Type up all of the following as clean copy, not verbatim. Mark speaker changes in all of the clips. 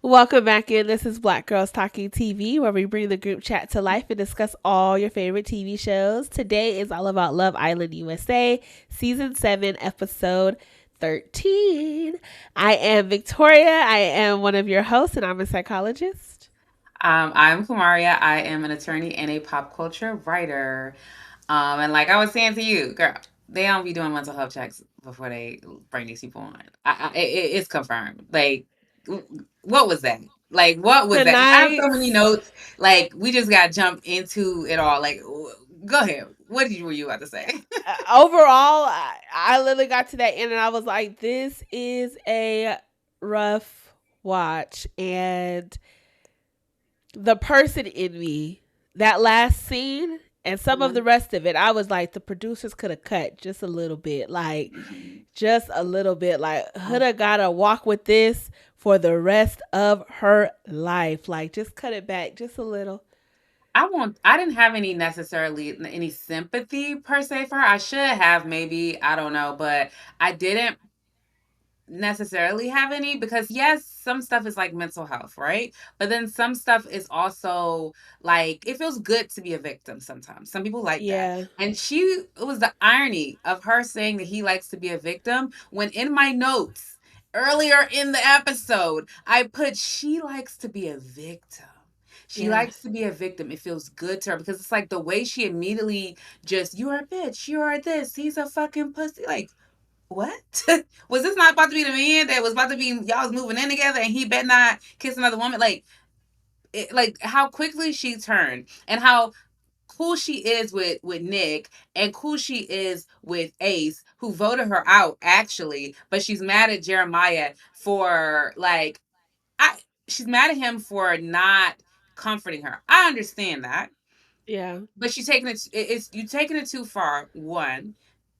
Speaker 1: Welcome back in. This is Black Girls Talking TV, where we bring the group chat to life and discuss all your favorite TV shows. Today is all about Love Island USA, Season 7, Episode 13. I am Victoria. I am one of your hosts, and I'm a psychologist.
Speaker 2: I'm Kumaria. I am an attorney and a pop culture writer. And like I was saying to you, girl, they don't be doing mental health checks before they bring these people on. It's confirmed. Like, what was that? Like, what was that? I have so many
Speaker 1: Tonight's
Speaker 2: notes. Like, we just got to jump into it all. Like, go ahead. Were you about to say?
Speaker 1: overall, I literally got to that end, and I was like, this is a rough watch. And the person in me, that last scene and some of the rest of it, I was like, the producers could have cut just a little bit. Like, just a little bit. Like, Huda gotta walk with this for the rest of her life. Like, just cut it back just a little.
Speaker 2: I didn't have any sympathy per se for her. I should have, maybe, I don't know, but I didn't necessarily have any, because yes, some stuff is like mental health, right? But then some stuff is also like, it feels good to be a victim sometimes. Some people like that.
Speaker 1: Yeah.
Speaker 2: And it was the irony of her saying that he likes to be a victim, when in my notes earlier in the episode I put, she likes to be a victim. She
Speaker 1: Yeah.
Speaker 2: likes to be a victim. It feels good to her, because it's like the way she immediately just, you're a bitch, you're this, he's a fucking pussy. Like, what? Was this not about to be the man that was about to be, y'all was moving in together and he better not kiss another woman? Like, like how quickly she turned, and how cool she is with Nick, and cool she is with Ace, who voted her out actually, but she's mad at Jeremiah for like, I she's mad at him for not comforting her. I understand that.
Speaker 1: Yeah.
Speaker 2: But she's taking it's you taking it too far, one.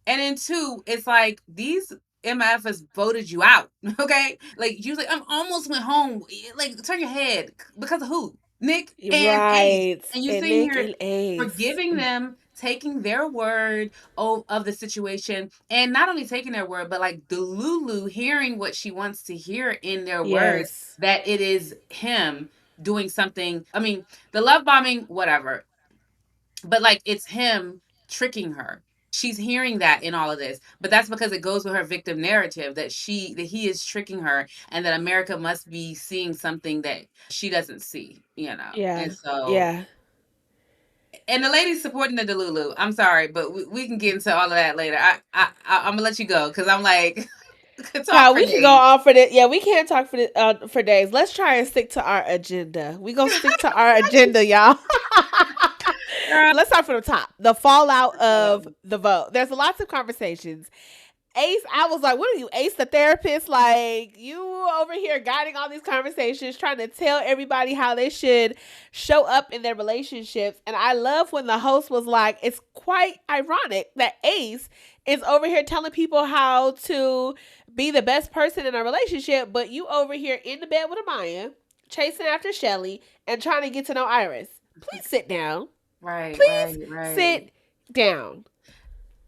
Speaker 2: And then two, it's like, these MFs voted you out. Okay? Like, you like, I'm almost went home. Like, turn your head. Because of who? Nick and Ace.
Speaker 1: Right.
Speaker 2: And you
Speaker 1: And
Speaker 2: sitting
Speaker 1: Nick
Speaker 2: here
Speaker 1: and Ace.
Speaker 2: forgiving them, taking their word of the situation, and not only taking their word, but like Delulu hearing what she wants to hear in their words,
Speaker 1: Yes.
Speaker 2: that it is him doing something. I mean, the love bombing, whatever, but like, it's him tricking her. She's hearing that in all of this, but that's because it goes with her victim narrative, that he is tricking her, and that America must be seeing something that she doesn't see. And
Speaker 1: Yeah.
Speaker 2: so,
Speaker 1: Yeah.
Speaker 2: and the lady's supporting the Delulu. I'm sorry, but we can get into all of that later. I'm gonna let you go, because I'm like, could talk for
Speaker 1: We can go
Speaker 2: days.
Speaker 1: on for this. Yeah, we can't talk for days. Let's try and stick to our agenda. We gonna stick to our agenda, y'all.
Speaker 2: Girl,
Speaker 1: Let's start from the top. The fallout of the vote. There's lots of conversations. Ace, I was like, what are you, Ace the therapist? Like, you over here guiding all these conversations, trying to tell everybody how they should show up in their relationships. And I love when the host was like, it's quite ironic that Ace is over here telling people how to be the best person in a relationship, but you over here in the bed with Amaya, chasing after Shelly, and trying to get to know Iris. Please sit down.
Speaker 2: right,
Speaker 1: Please
Speaker 2: right, right.
Speaker 1: sit down.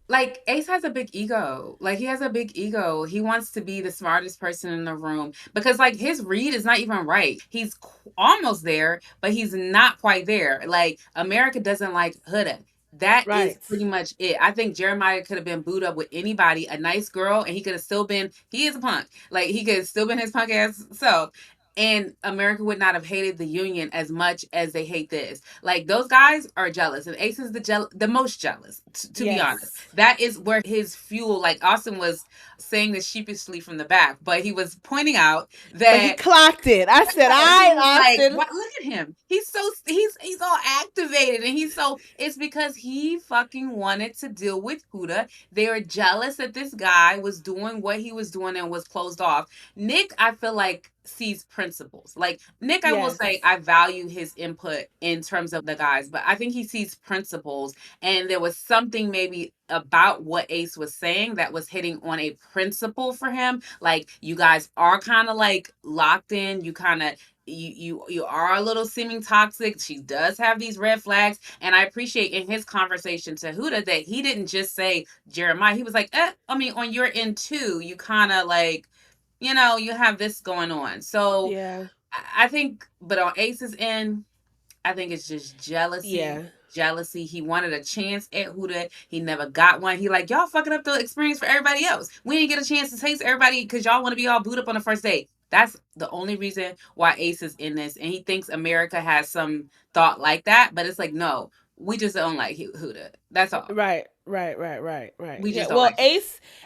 Speaker 2: Like, Ace has a big ego. Like, he has a big ego. He wants to be the smartest person in the room, because like, his read is not even right. He's almost there, but he's not quite there. Like, America doesn't like Huda. That is
Speaker 1: Right.
Speaker 2: pretty much it. I think Jeremiah could have been booed up with anybody, a nice girl, and he could have still been, he is a punk. Like, he could have still been his punk ass self. And America would not have hated the union as much as they hate this. Like, those guys are jealous, and Ace is the most jealous, to be honest.
Speaker 1: Yes.
Speaker 2: That is where his fuel, like Austin was saying this sheepishly from the back, but he was pointing out
Speaker 1: But he
Speaker 2: that
Speaker 1: clocked it. I said, all
Speaker 2: he
Speaker 1: right,
Speaker 2: was like,
Speaker 1: Austin.
Speaker 2: "What? Look at him. He's all activated, and it's because he fucking wanted to deal with Huda. They were jealous that this guy was doing what he was doing and was closed off. Nick, I feel like, sees principles. Like, Nick, I will
Speaker 1: Yes.
Speaker 2: say, I value his input in terms of the guys, but I think he sees principles, and there was something maybe about what Ace was saying that was hitting on a principle for him. Like, you guys are kind of like locked in. You kind of, you are a little seeming toxic. She does have these red flags, and I appreciate in his conversation to Huda that he didn't just say Jeremiah. He was like, I mean, on your end too, you kind of like, you have this going on. So
Speaker 1: Yeah.
Speaker 2: I think, but on Ace's end, I think it's just jealousy.
Speaker 1: Yeah.
Speaker 2: Jealousy. He wanted a chance at Huda. He never got one. He like, y'all fucking up the experience for everybody else. We didn't get a chance to taste everybody because y'all want to be all booed up on the first date. That's the only reason why Ace is in this. And he thinks America has some thought like that. But it's like, no, we just don't like Huda. That's all.
Speaker 1: Right.
Speaker 2: We
Speaker 1: Yeah.
Speaker 2: just don't
Speaker 1: Well,
Speaker 2: like him.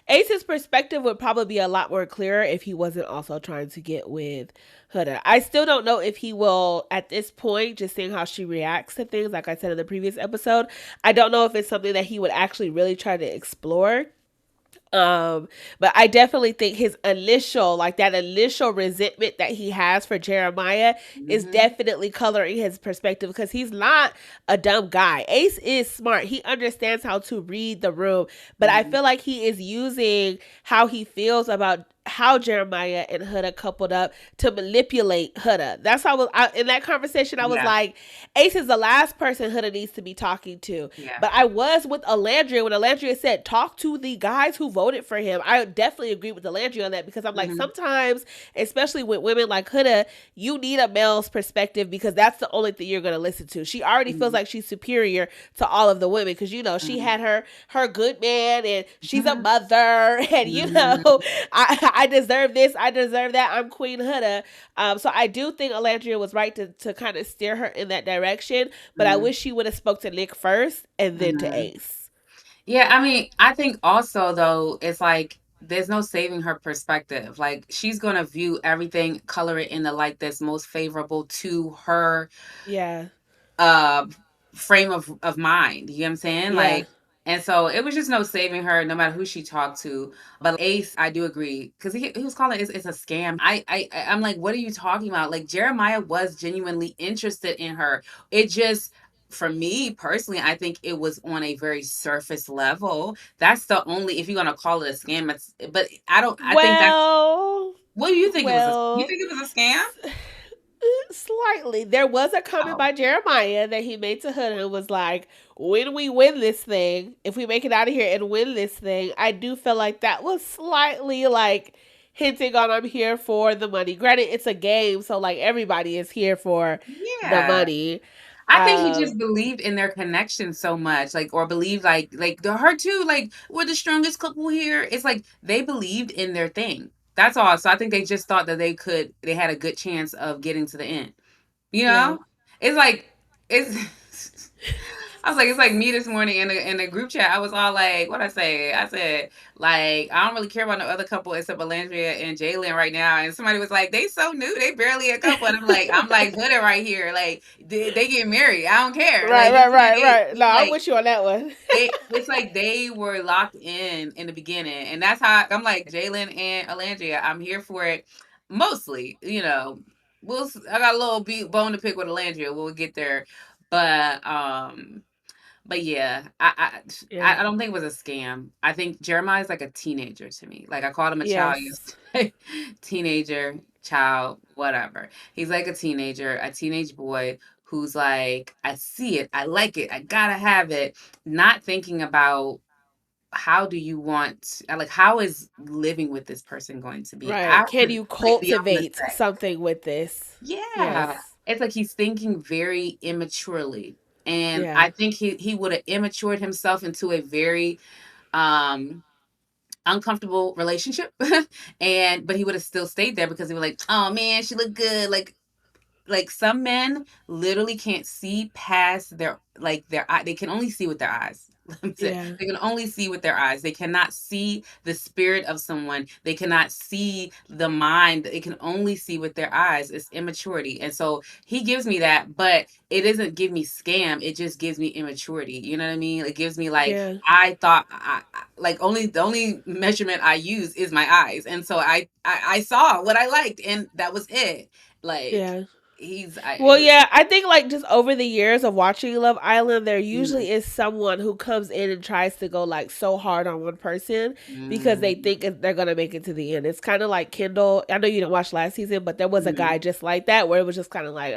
Speaker 1: Ace's perspective would probably be a lot more clearer if he wasn't also trying to get with Huda. I still don't know if he will at this point, just seeing how she reacts to things, like I said in the previous episode. I don't know if it's something that he would actually really try to explore. Um, but I definitely think his initial, like that initial resentment that he has for Jeremiah is
Speaker 2: Mm-hmm.
Speaker 1: definitely coloring his perspective because he's not a dumb guy. Ace is smart. He understands how to read the room, but I
Speaker 2: Mm-hmm.
Speaker 1: feel like he is using how he feels about how Jeremiah and Huda coupled up to manipulate Huda. That's how in that conversation. I was
Speaker 2: Yeah.
Speaker 1: like, Ace is the last person Huda needs to be talking to.
Speaker 2: Yeah.
Speaker 1: But I was with Alandria when Alandria said, talk to the guys who voted for him. I definitely agree with Alandria on that because I'm like,
Speaker 2: Mm-hmm.
Speaker 1: sometimes, especially with women like Huda, you need a male's perspective because that's the only thing you're going to listen to. She already feels like she's superior to all of the women because, you know, she
Speaker 2: Mm-hmm.
Speaker 1: had her good man and she's a
Speaker 2: Mm-hmm.
Speaker 1: mother and, you
Speaker 2: Mm-hmm.
Speaker 1: know, I deserve this. I deserve that. I'm Queen Huda. So I do think Alandria was right to kind of steer her in that direction, but I wish she would have spoke to Nick first and then to
Speaker 2: Mm-hmm.
Speaker 1: Ace.
Speaker 2: Yeah, I mean, I think also though, it's like there's no saving her perspective. Like she's gonna view everything, color it in the light that's most favorable to her
Speaker 1: Yeah.
Speaker 2: uh frame of mind. You know what I'm saying?
Speaker 1: Yeah.
Speaker 2: Like, and so it was just no saving her, no matter who she talked to. But Ace, I do agree because he was calling it's a scam. I'm like, what are you talking about? Like Jeremiah was genuinely interested in her. It just for me personally, I think it was on a very surface level. That's the only if you're gonna call it a scam. It's but I don't. I think that's
Speaker 1: Well,
Speaker 2: what do you think it was? You
Speaker 1: well,
Speaker 2: think it was a scam?
Speaker 1: slightly. There was a comment
Speaker 2: Oh.
Speaker 1: by Jeremiah that he made to Huda and was like, when we win this thing, if we make it out of here and win this thing, I do feel like that was slightly like hinting on I'm here for the money. Granted, it's a game, so like everybody is here for the
Speaker 2: Yeah.
Speaker 1: money.
Speaker 2: I think he
Speaker 1: Um,
Speaker 2: just believed in their connection so much, like, or believed like the her too, like we're the strongest couple here. It's like they believed in their thing. That's all. So I think they just thought that they had a good chance of getting to the end. You
Speaker 1: yeah.
Speaker 2: know, it's like it's. I was like, it's like me this morning in the group chat. I was all like, what I say? I said, like, I don't really care about no other couple except Alandria and Jalen right now. And somebody was like, they so new, they barely a couple. And I'm like, put it right here. Like, they get married. I don't care.
Speaker 1: Right,
Speaker 2: Like, you
Speaker 1: right,
Speaker 2: know what I'm saying?
Speaker 1: right, right. No,
Speaker 2: It's
Speaker 1: I'm
Speaker 2: like
Speaker 1: with you on that one.
Speaker 2: it's like they were locked in the beginning, and that's how I'm like Jalen and Alandria. I'm here for it, mostly. I got a little bone to pick with Alandria. We'll get there, but yeah,
Speaker 1: Yeah.
Speaker 2: I don't think it was a scam. I think Jeremiah's like a teenager to me. Like I called him a child
Speaker 1: Yes.
Speaker 2: yesterday. Teenager, child, whatever. He's like a teenager, a teenage boy who's like, I see it, I like it, I gotta have it. Not thinking about how do you want like how is living with this person going to be
Speaker 1: Right.
Speaker 2: after
Speaker 1: Can you
Speaker 2: like beyond the
Speaker 1: cultivate
Speaker 2: sex.
Speaker 1: something with this?
Speaker 2: Yeah.
Speaker 1: Yes.
Speaker 2: It's like he's thinking very immaturely. And
Speaker 1: Yeah.
Speaker 2: I think he would have immatured himself into a very um uncomfortable relationship. And but he would have still stayed there because he was like, oh man, she looked good. Like some men literally can't see past their eye. They can only see with their eyes.
Speaker 1: Yeah.
Speaker 2: They can only see with their eyes. They cannot see the spirit of someone. They cannot see the mind. They can only see with their eyes. It's immaturity. And so he gives me that, but it doesn't give me scam. It just gives me immaturity. You know what I mean? It gives me like
Speaker 1: Yeah.
Speaker 2: I thought like only the only measurement I use is my eyes. And so I saw what I liked and that was it. Like
Speaker 1: Yeah.
Speaker 2: he's I
Speaker 1: Well,
Speaker 2: just
Speaker 1: yeah, I think like just over the years of watching Love Island, there
Speaker 2: mm,
Speaker 1: usually is someone who comes in and tries to go like so hard on one person because they
Speaker 2: mm,
Speaker 1: think they're gonna make it to the end. It's kind of like Kendall. I know you didn't watch last season, but there was a
Speaker 2: mm.
Speaker 1: guy just like that where it was just kind of like,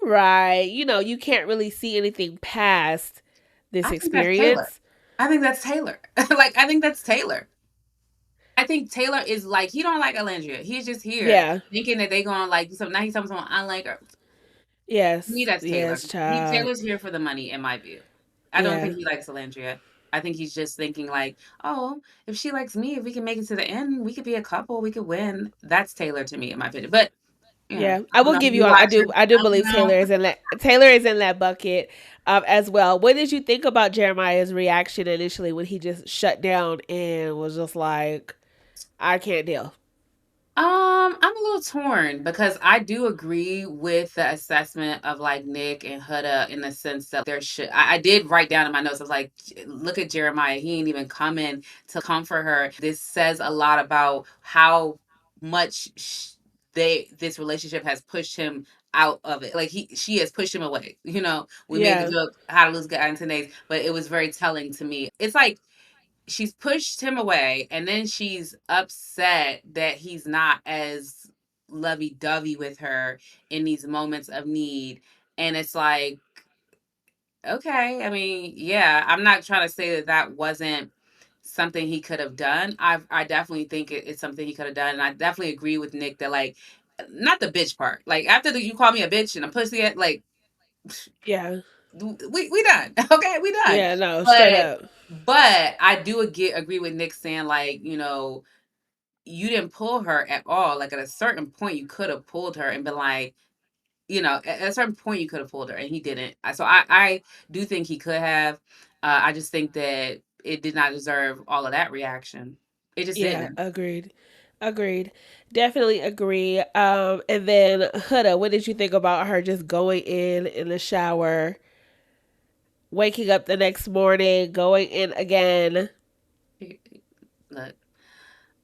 Speaker 1: right, you know, you can't really see anything past this
Speaker 2: I think that's Taylor.
Speaker 1: experience.
Speaker 2: I think that's Taylor. Like I think that's Taylor. I think Taylor is like, he don't like Alendria. He's just here
Speaker 1: Yeah.
Speaker 2: thinking that they gonna like so now he's talking someone I like her. To me,
Speaker 1: Yes.
Speaker 2: that's Taylor.
Speaker 1: Yes, child.
Speaker 2: Taylor's here for the money, in my view. I don't
Speaker 1: Yeah.
Speaker 2: think he likes Alendria. I think he's just thinking like, oh, if she likes me, if we can make it to the end, we could be a couple, we could win. That's Taylor to me, in my opinion. But yeah,
Speaker 1: Yeah,
Speaker 2: I
Speaker 1: I
Speaker 2: don't
Speaker 1: will
Speaker 2: know.
Speaker 1: give you
Speaker 2: You
Speaker 1: on.
Speaker 2: watch it?
Speaker 1: I do
Speaker 2: I don't
Speaker 1: believe
Speaker 2: know.
Speaker 1: Taylor is in that bucket as well. What did you think about Jeremiah's reaction initially when he just shut down and was just like, "I can't deal."
Speaker 2: I'm a little torn because I do agree with the assessment of like Nick and Huda in the sense that there should. I did write down in my notes. I was like, look at Jeremiah. He ain't even coming to comfort her. This says a lot about how much this relationship has pushed him out of it. Like she has pushed him away. We made the
Speaker 1: Yeah,
Speaker 2: joke how to lose guy in 10 days, but it was very telling to me. It's like she's pushed him away and then she's upset that he's not as lovey-dovey with her in these moments of need. And it's like, okay, I mean, yeah, I'm not trying to say that that wasn't something he could have done. I definitely think it's something he could have done, and I definitely agree with Nick that like, not the bitch part. Like after you call me a bitch and a pussy, like
Speaker 1: yeah,
Speaker 2: we done. Okay, we done.
Speaker 1: yeah. No, straight
Speaker 2: But
Speaker 1: up.
Speaker 2: I do agree with Nick saying like, you didn't pull her at all. Like at a certain point, you could have pulled her and been like, at a certain point you could have pulled her, and he didn't. So I do think he could have. I just think that it did not deserve all of that reaction. It just
Speaker 1: Yeah,
Speaker 2: didn't.
Speaker 1: agreed. Agreed. Definitely agree. And then Huda, what did you think about her just going in the shower, waking up the next morning, going in again?
Speaker 2: Look,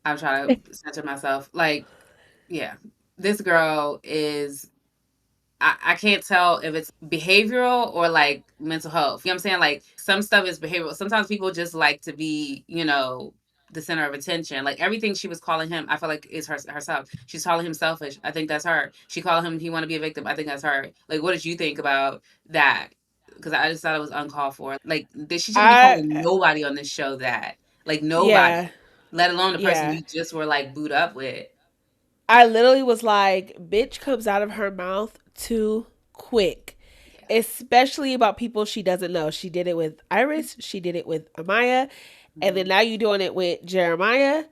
Speaker 2: I'm trying to censor myself. Like, yeah, this girl is I can't tell if it's behavioral or like mental health. You know what I'm saying? Like some stuff is behavioral. Sometimes people just like to be, the center of attention. Like everything she was calling him, I feel like is herself. She's calling him selfish. I think that's her. She called him he want to be a victim. I think that's her. Like, what did you think about that? Because I just thought it was uncalled for. Like, she shouldn't be
Speaker 1: I
Speaker 2: calling nobody on this show that. Like nobody,
Speaker 1: yeah,
Speaker 2: let alone the person
Speaker 1: yeah.
Speaker 2: you just were like booed up with.
Speaker 1: I literally was like, bitch comes out of her mouth too quick.
Speaker 2: Yeah.
Speaker 1: Especially about people she doesn't know. She did it with Iris, she did it with Amaya, and then
Speaker 2: Mm-hmm.
Speaker 1: now you're doing it with Jeremiah.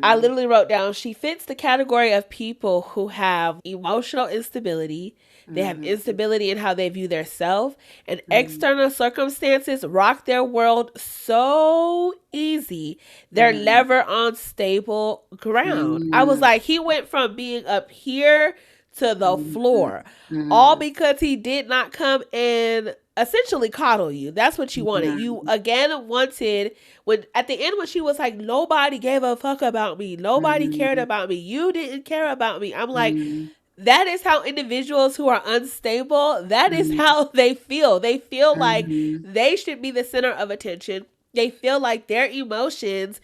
Speaker 1: I
Speaker 2: Mm-hmm.
Speaker 1: literally wrote down she fits the category of people who have emotional instability. They have
Speaker 2: Mm-hmm.
Speaker 1: instability in how they view their self, and
Speaker 2: Mm-hmm.
Speaker 1: external circumstances rock their world so easy. They're
Speaker 2: Mhm.
Speaker 1: never on stable ground. I was
Speaker 2: Mm.
Speaker 1: like, he went from being up here to the
Speaker 2: Mhm.
Speaker 1: floor, all
Speaker 2: Mhm.
Speaker 1: because he did not come and essentially coddle you. That's what you wanted. You
Speaker 2: Mhm.
Speaker 1: again wanted when at the end when she was like, nobody gave a fuck about me, nobody cared
Speaker 2: Mhm.
Speaker 1: about me, you didn't care about me. I'm like,
Speaker 2: Mhm.
Speaker 1: that is how individuals who are unstable, that is
Speaker 2: Mhm.
Speaker 1: how they feel. They feel like
Speaker 2: Mhm.
Speaker 1: they should be the center of attention. They feel like their emotions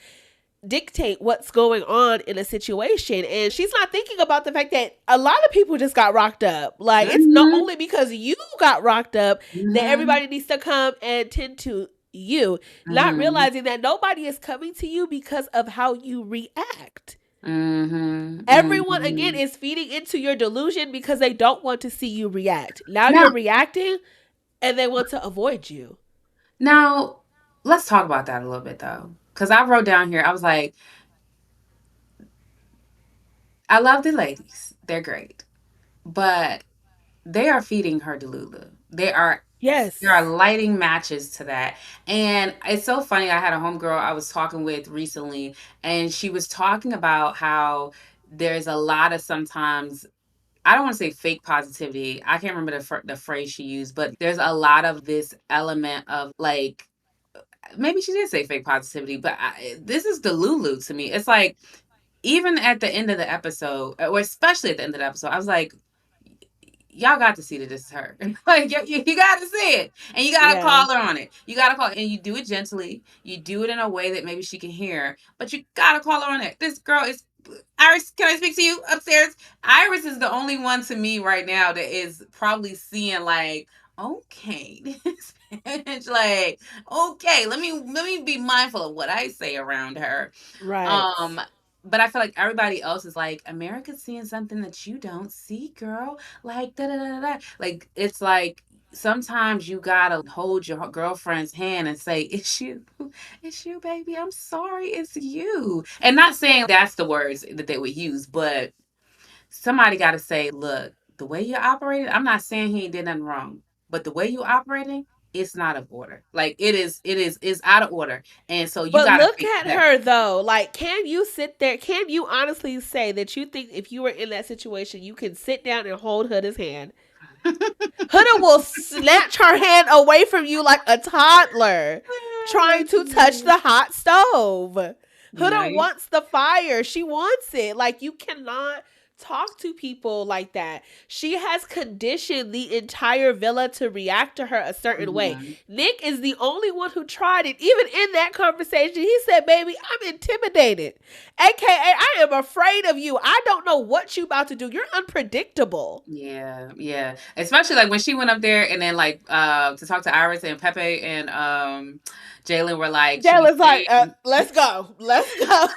Speaker 1: dictate what's going on in a situation. And she's not thinking about the fact that a lot of people just got rocked up. Like, it's not
Speaker 2: Mhm.
Speaker 1: only because you got rocked up that
Speaker 2: Mhm.
Speaker 1: everybody needs to come and tend to you, not
Speaker 2: Mhm.
Speaker 1: realizing that nobody is coming to you because of how you react.
Speaker 2: Mhm.
Speaker 1: Everyone again
Speaker 2: Mhm.
Speaker 1: is feeding into your delusion because they don't want to see you react. Now
Speaker 2: Now,
Speaker 1: you're reacting and they want to avoid you.
Speaker 2: now, let's talk about that a little bit though, because I wrote down here. I was like, I love the ladies; they're great, but they are feeding her delulu. They are
Speaker 1: Yes.
Speaker 2: lighting matches to that. And it's so funny. I had a homegirl I was talking with recently, and she was talking about how there's a lot of sometimes, I don't want to say fake positivity. I can't remember the phrase she used, but there's a lot of this element of like, maybe she did say fake positivity, but this is the Lulu to me. It's like, even at the end of the episode, or especially at the end of the episode, I was like, y'all got to see that this is her. Like you got to see it, and you got to
Speaker 1: Yeah.
Speaker 2: call her on it. You got to call, and you do it gently. You do it in a way that maybe she can hear, but you got to call her on it. This girl is Iris. Can I speak to you upstairs? Iris is the only one to me right now that is probably seeing like, okay, this bitch, like, okay, let me be mindful of what I say around her.
Speaker 1: Right.
Speaker 2: Um, but I feel like everybody else is like, America's seeing something that you don't see, girl. Like da da da da. Like it's like sometimes you gotta hold your girlfriend's hand and say, it's you, baby. I'm sorry, it's you." And not saying that's the words that they would use, but somebody got to say, "Look, the way you're operating. I'm not saying he ain't did nothing wrong, but the way you're operating, it's not of order. Like it's out of order, and so you
Speaker 1: But
Speaker 2: got to
Speaker 1: look
Speaker 2: fix
Speaker 1: at
Speaker 2: that."
Speaker 1: her though. Like, can you sit there? Can you honestly say that you think if you were in that situation, you can sit down and hold Huda's hand? Huda will snatch her hand away from you like a toddler trying to touch the hot stove.
Speaker 2: No,
Speaker 1: Huda wants the fire. She wants it. Like, you cannot talk to people like that. She has conditioned the entire villa to react to her a certain way.
Speaker 2: mhm.
Speaker 1: Nick is the only one who tried it. Even in that conversation, he said, "Baby, I'm intimidated. AKA, I am afraid of you. I don't know what you about to do. You're unpredictable."
Speaker 2: Yeah, yeah. Especially like when she went up there and then like to talk to Iris and Pepe and Jalen were like, "Should we
Speaker 1: Jalen's like,
Speaker 2: stay?"
Speaker 1: let's go. Let's go.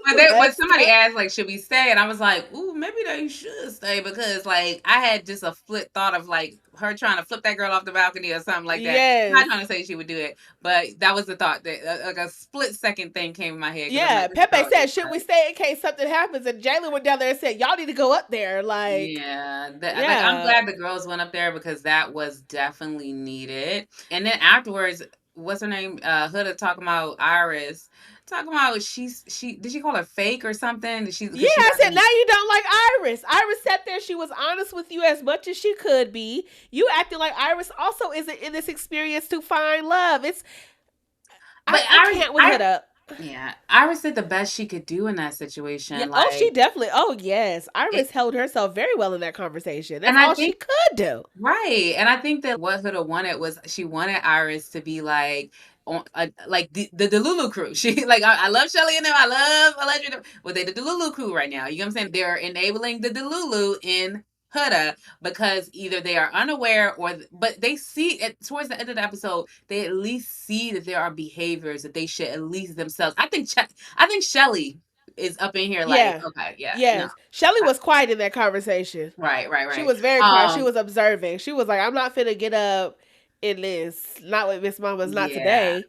Speaker 2: But
Speaker 1: Let's
Speaker 2: somebody
Speaker 1: go.
Speaker 2: asked like, "Should we stay?" And I was like, "Ooh, maybe they should stay," because like I had just a split thought of like her trying to flip that girl off the balcony or something like that. Not
Speaker 1: Yes.
Speaker 2: trying to say she would do it, but that was the thought that like a split second thing came in my head because I'm
Speaker 1: Yeah.
Speaker 2: like, "This
Speaker 1: Pepe
Speaker 2: girl
Speaker 1: said,
Speaker 2: is
Speaker 1: should we
Speaker 2: like."
Speaker 1: stay in case something happens? And Jalen went down there and said, y'all need to go up there. Like,
Speaker 2: Yeah, like I'm
Speaker 1: yeah.
Speaker 2: glad the girls went up there because that was definitely needed. And then afterwards, what's her name? Huda talking about Iris, talking about she did she call her fake or something? Did she
Speaker 1: Yeah,
Speaker 2: because she
Speaker 1: I said, now
Speaker 2: doesn't.
Speaker 1: you don't like Iris. Iris sat there. She was honest with you as much as she could be. You acting like Iris also isn't in this experience to find love. It's,
Speaker 2: But
Speaker 1: I can't with Huda.
Speaker 2: yeah, Iris did the best she could do in that
Speaker 1: Yeah.
Speaker 2: situation.
Speaker 1: Oh, she
Speaker 2: Like
Speaker 1: definitely. Oh, yes.
Speaker 2: it,
Speaker 1: Iris held herself very well in that conversation. That's
Speaker 2: and I
Speaker 1: all she
Speaker 2: think
Speaker 1: could do.
Speaker 2: right. And I think that what Huda wanted was she wanted Iris to be like on like the Delulu crew. She like I love Shelly and them. I love Allegedly. Well, they the Delulu crew right now. You know what I'm saying? They're enabling the Delulu in Huda because either they are unaware or but they see it towards the end of the episode. They at least see that there are behaviors that they should at least themselves. I think Shelly is up in here like
Speaker 1: Yeah.
Speaker 2: okay yeah no
Speaker 1: Yes. Shelly was quiet in that conversation.
Speaker 2: right right
Speaker 1: She
Speaker 2: right
Speaker 1: was very quiet. She was observing. She was like, I'm not finna get up in this. Not with Miss Mama's, not
Speaker 2: yeah.
Speaker 1: today.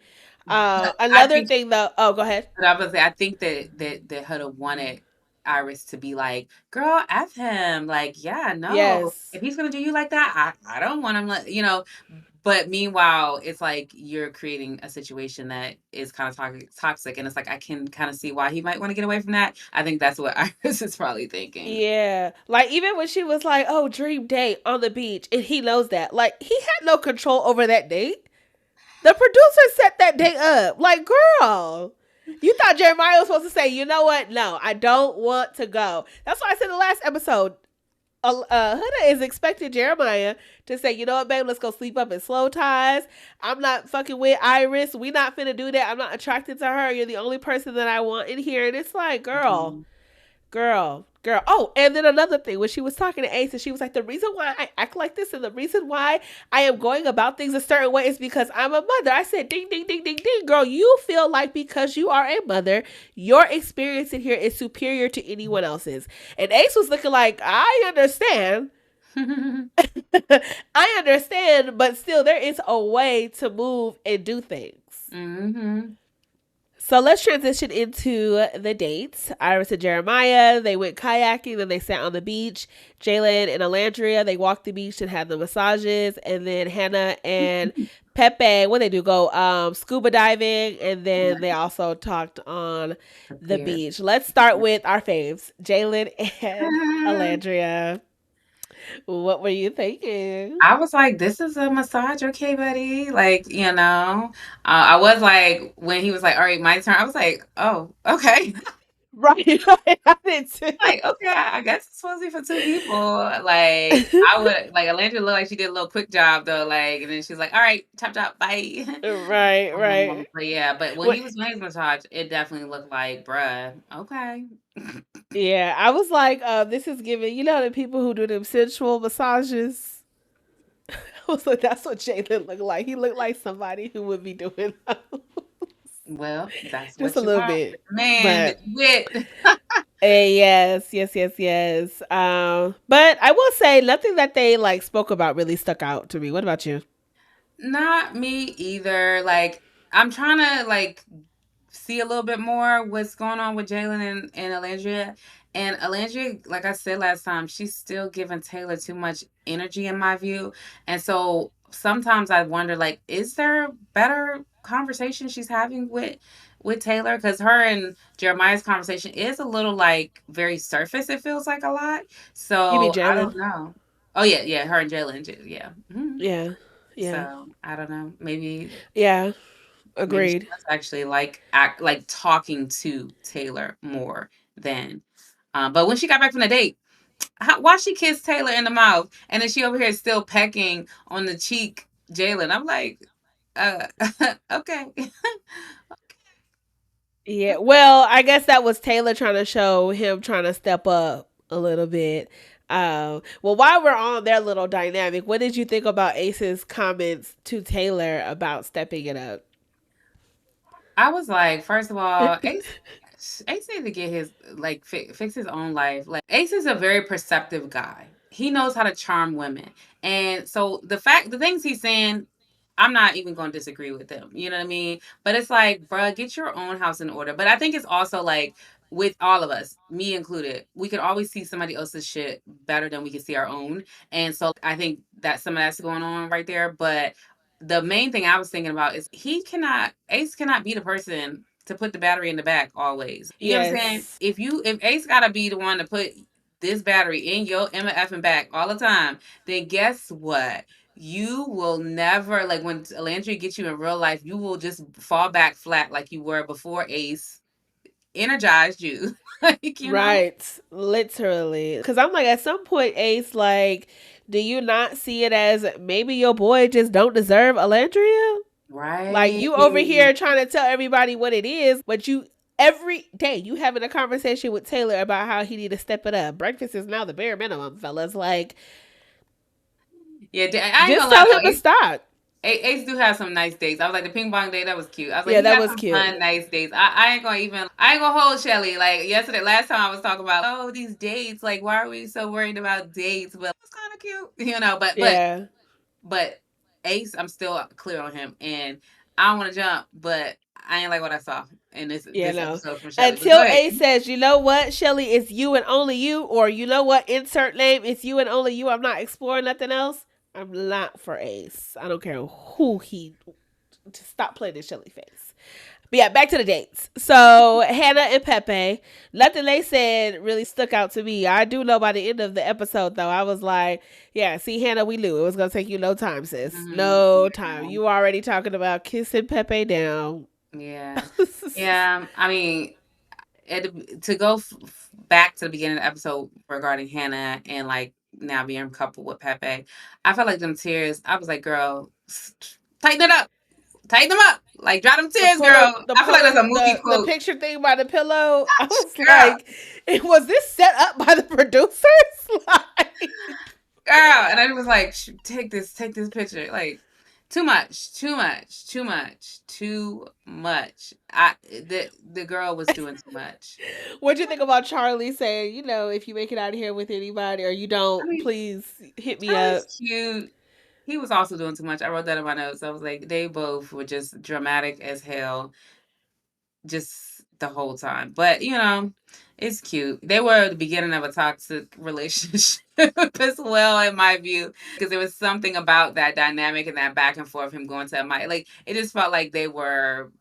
Speaker 2: But I
Speaker 1: Another
Speaker 2: think
Speaker 1: thing though, oh, go ahead.
Speaker 2: but I was say I think that Huda wanted Iris to be like, "Girl, F him." Like, yeah, no.
Speaker 1: Yes.
Speaker 2: If he's gonna do you like that, I don't want him like you know. But meanwhile, it's like you're creating a situation that is kind of toxic, and it's like I can kind of see why he might want to get away from that. I think that's what Iris is probably thinking.
Speaker 1: Yeah. Like even when she was like, oh, dream date on the beach, and he knows that. Like he had no control over that date. The producer set that date up. Like, girl. You thought Jeremiah was supposed to say, you know what? No, I don't want to go. That's why I said in the last episode, Huda is expecting Jeremiah to say, you know what, babe, let's go sleep up in slow ties. I'm not fucking with Iris. We not finna do that. I'm not attracted to her. You're the only person that I want in here. And it's like, girl,
Speaker 2: Mhm.
Speaker 1: girl, girl. Oh, and then another thing, when she was talking to Ace, and she was like, the reason why I act like this and the reason why I am going about things a certain way is because I'm a mother. I said, ding, ding, ding, ding, ding. Girl, you feel like because you are a mother, your experience in here is superior to anyone else's. And Ace was looking like, I understand. I understand, but still, there is a way to move and do things.
Speaker 2: Mhm.
Speaker 1: So let's transition into the dates. Iris and Jeremiah, they went kayaking, then they sat on the beach. Jalen and Alandria, they walked the beach and had the massages. And then Hannah and Pepe, what they do, go scuba diving. And then they also talked on the
Speaker 2: Prepared.
Speaker 1: beach. Let's start with our faves, Jalen and Alandria. What were you thinking?
Speaker 2: I was like, "This is a massage, okay, buddy?" Like, you know, I was like, when he was like, "All right, my turn," I was like, "Oh, okay."
Speaker 1: Right, right. I did
Speaker 2: Like,
Speaker 1: too.
Speaker 2: okay, I guess it's supposed to be for two people. Like, I would like Alandra looked like she did a little quick job though, like, and then she's like, "All right, chop chop, bye."
Speaker 1: Right, right.
Speaker 2: But yeah, but when
Speaker 1: What?
Speaker 2: he was doing his massage, it definitely looked like, bruh, okay.
Speaker 1: Yeah, I was like, this is giving, you know, the people who do them sensual massages. was like, that's what Jalen looked like. He looked like somebody who would be doing those.
Speaker 2: Well, that's
Speaker 1: Just a
Speaker 2: what you
Speaker 1: little
Speaker 2: want.
Speaker 1: bit.
Speaker 2: Man, the
Speaker 1: But
Speaker 2: wit.
Speaker 1: yes, yes, yes, yes. But I will say nothing that they like spoke about really stuck out to me. What about you?
Speaker 2: Not me either. Like, I'm trying to like see a little bit more what's going on with Jalen and Alandria. And Alandria, like I said last time, she's still giving Taylor too much energy in my view. And so sometimes I wonder, like, is there better conversation she's having with Taylor? Because her and Jeremiah's conversation is a little like very surface. It feels like a lot.
Speaker 1: You mean
Speaker 2: So I
Speaker 1: Jalen?
Speaker 2: don't know. Oh yeah, yeah, her and Jalen, yeah.
Speaker 1: Yeah, yeah,
Speaker 2: So I don't know.
Speaker 1: yeah.
Speaker 2: Maybe she
Speaker 1: Agreed.
Speaker 2: does actually like act like talking to Taylor more than. But when she got back from the date, why she kissed Taylor in the mouth and then she over here still pecking on the cheek, Jalen? I'm like, uh, okay,
Speaker 1: Yeah. Well, I guess that was Taylor trying to show him trying to step up a little bit. Well, while we're on their little dynamic, what did you think about Ace's comments to Taylor about stepping it up?
Speaker 2: I was like, first of all, Ace needs to get his like fix his own life. Like Ace is a very perceptive guy. He knows how to charm women, and so the things he's saying, I'm not even going to disagree with them. You know what I mean? But it's like, bruh, get your own house in order. But I think it's also like with all of us, me included, we can always see somebody else's shit better than we can see our own. And so I think that some of that's going on right there. But the main thing I was thinking about is Ace cannot be the person to put the battery in the back always. You get what I'm saying?
Speaker 1: Yes.
Speaker 2: If Ace gotta be the one to put this battery in your MF and back all the time, then guess what? You will never like when Landry gets you in real life, you will just fall back flat like you were before Ace energized you. Like, you know?
Speaker 1: Right. Literally. Because I'm like, at some point, Ace, like, do you not see it as maybe your boy just don't deserve Alandria? Like,
Speaker 2: Right.
Speaker 1: you over here trying to tell everybody what it is, but you every day you having a conversation with Taylor about how he need to step it up. Breakfast is now the bare minimum, fellas. Like,
Speaker 2: Yeah, I ain't
Speaker 1: just
Speaker 2: gonna lie
Speaker 1: tell him
Speaker 2: though.
Speaker 1: to stop.
Speaker 2: Ace do have some nice dates. I was like the ping pong date, that was cute. I was like,
Speaker 1: Yeah,
Speaker 2: he
Speaker 1: that
Speaker 2: got
Speaker 1: was
Speaker 2: some
Speaker 1: cute.
Speaker 2: fun, nice dates. I ain't gonna hold Shelly. Like yesterday, last time I was talking about, oh, these dates. Like, why are we so worried about dates? But it's kind of cute, you know.
Speaker 1: Yeah.
Speaker 2: But Ace, I'm still clear on him, and I don't want to jump, but I ain't like what I saw in
Speaker 1: Yeah,
Speaker 2: this
Speaker 1: no.
Speaker 2: episode from Shelly. But go
Speaker 1: Until
Speaker 2: ahead.
Speaker 1: A says, you know what, Shelly, it's you and only you, or you know what, insert name, it's you and only you. I'm not exploring nothing else. I'm not for Ace. I don't care who he. Just stop playing this Shelly face. But yeah, back to the dates. So Hannah and Pepe, nothing they said really stuck out to me. I do know by the end of the episode though, I was like, yeah, see Hannah, we knew it was gonna take you no time, sis. No time. You already talking about kissing Pepe down.
Speaker 2: Yeah, yeah. I mean, to go back to the beginning of the episode regarding Hannah and like now being coupled with Pepe, I felt like them tears. I was like, girl, tighten it up, tighten them up, like dry them tears, girl. I feel like that's a movie
Speaker 1: The
Speaker 2: quote,
Speaker 1: picture thing by the pillow. I was
Speaker 2: girl,
Speaker 1: like, was this set up by the producers? Like,
Speaker 2: girl. And I was like, take this picture, like. Too much. The girl was doing too much.
Speaker 1: what'd you think about Charlie saying, if you make it out of here with anybody or you
Speaker 2: I
Speaker 1: don't,
Speaker 2: mean,
Speaker 1: please hit me
Speaker 2: Charlie's
Speaker 1: up.
Speaker 2: cute. He was also doing too much. I wrote that in my notes. I was like, they both were just dramatic as hell, just the whole time. But it's cute. They were the beginning of a toxic relationship as well, in my view, because there was something about that dynamic and that back and forth, him going to my like. It just felt like they were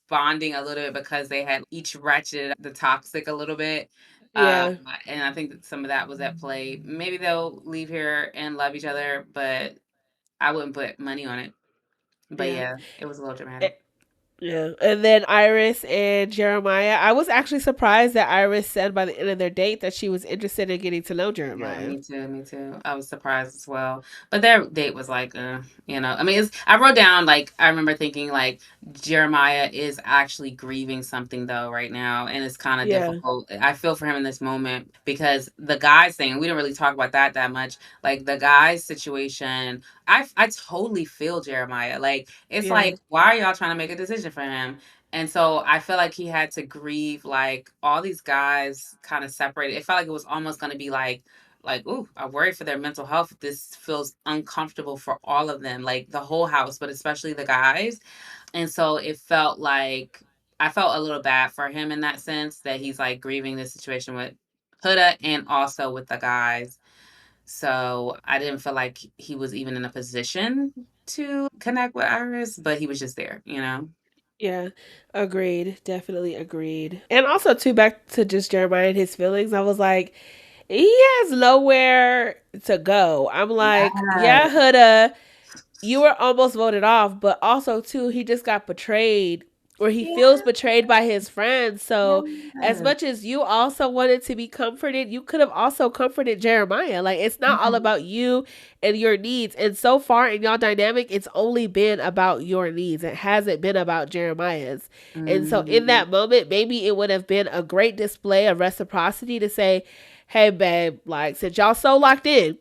Speaker 2: bonding a little bit because they had each ratcheted the toxic a little bit. Um,
Speaker 1: Yeah,
Speaker 2: and I think that some of that was at play. Maybe they'll leave here and love each other, but I wouldn't put money on it. But
Speaker 1: yeah.
Speaker 2: yeah, it was a little
Speaker 1: Eh,
Speaker 2: dramatic.
Speaker 1: Yeah. And then Iris and Jeremiah. I was actually surprised that Iris said by the end of their date that she was interested in getting to know
Speaker 2: Yeah,
Speaker 1: Jeremiah.
Speaker 2: me too, me too. I was surprised as well. But their date was like, I mean, I wrote down, like, I remember thinking, like, Jeremiah is actually grieving something, though, right now. And it's kind of
Speaker 1: Yeah.
Speaker 2: difficult. I feel for him in this moment because the guys thing, we didn't really talk about that much. Like, the guys situation, I totally feel Jeremiah. Like, it's
Speaker 1: Yeah.
Speaker 2: like, why are y'all trying to make a decision for him? And so I feel like he had to grieve, like, all these guys kind of separated. It felt like it was almost going to be like, ooh, I worry for their mental health. This feels uncomfortable for all of them, like the whole house, but especially the guys. And so it felt like I felt a little bad for him in that sense that he's like grieving this situation with Huda and also with the guys. So I didn't feel like he was even in a position to connect with Iris, but he was just there, you know?
Speaker 1: Yeah, agreed. Definitely agreed. And also, too, back to just Jeremiah and his feelings, I was like, he has nowhere to go. I'm like, yeah,
Speaker 2: Yes.
Speaker 1: Huda, you were almost voted off, but also too, he just got betrayed, or he feels
Speaker 2: Yeah.
Speaker 1: betrayed by his friends. So as
Speaker 2: Yes.
Speaker 1: much as you also wanted to be comforted, you could have also comforted Jeremiah. Like, it's not all
Speaker 2: Mhm.
Speaker 1: about you and your needs. And so far in y'all dynamic, it's only been about your needs. It hasn't been about Jeremiah's. And so in
Speaker 2: Mhm.
Speaker 1: that moment, maybe it would have been a great display of reciprocity to say, hey babe, like, since y'all so locked in,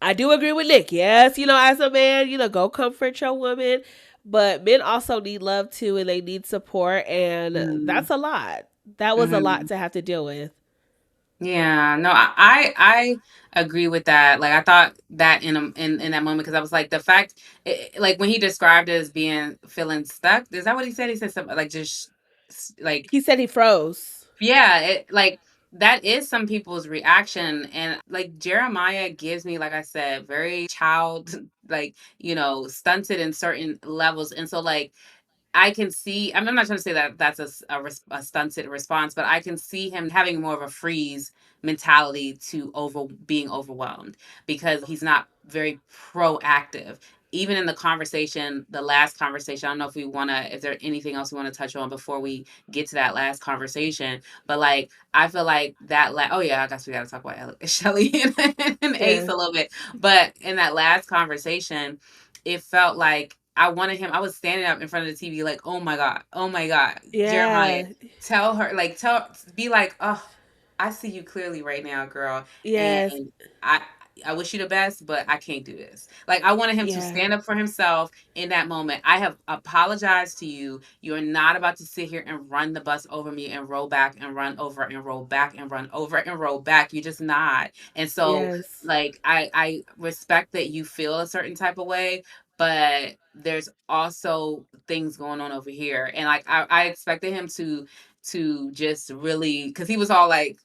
Speaker 1: I do agree with Nick. Yes, as a man, go comfort your woman. But men also need love too, and they need support. And
Speaker 2: Mhm.
Speaker 1: that's a lot. That was a lot
Speaker 2: Mhm.
Speaker 1: to have to deal with.
Speaker 2: Yeah, no, I agree with that. Like I thought that in that moment because I was like the fact, like when he described it as being feeling stuck. Is that what he said? He said something like just like
Speaker 1: He said he froze.
Speaker 2: yeah, like that is some people's reaction, and like Jeremiah gives me, like I said, very child like stunted in certain levels, and so like I can see. I'm not trying to say that that's a stunted response, but I can see him having more of a freeze mentality to over being overwhelmed because he's not very proactive. Even in the conversation, the last conversation, I don't know if we want to, if there's anything else we want to touch on before we get to that last conversation. But like, I feel like oh yeah, I guess we got to talk about Shelly and Ace
Speaker 1: Yeah.
Speaker 2: a little bit. But in that last conversation, it felt like I wanted him. I was standing up in front of the TV, like, oh my God, Jeremiah,
Speaker 1: Yeah.
Speaker 2: tell her, like, be like, oh, I see you clearly right now, girl, and
Speaker 1: Yes.
Speaker 2: I. I wish you the best, but I can't do this. Like, I wanted him to
Speaker 1: Yeah.
Speaker 2: stand up for himself in that moment. I have apologized to you. You're not about to sit here and run the bus over me and roll back and run over and roll back and run over and roll back. You're just not. And so,
Speaker 1: Yes.
Speaker 2: like, I respect that you feel a certain type of way, but there's also things going on over here, and like I expected him to just really, because he was all like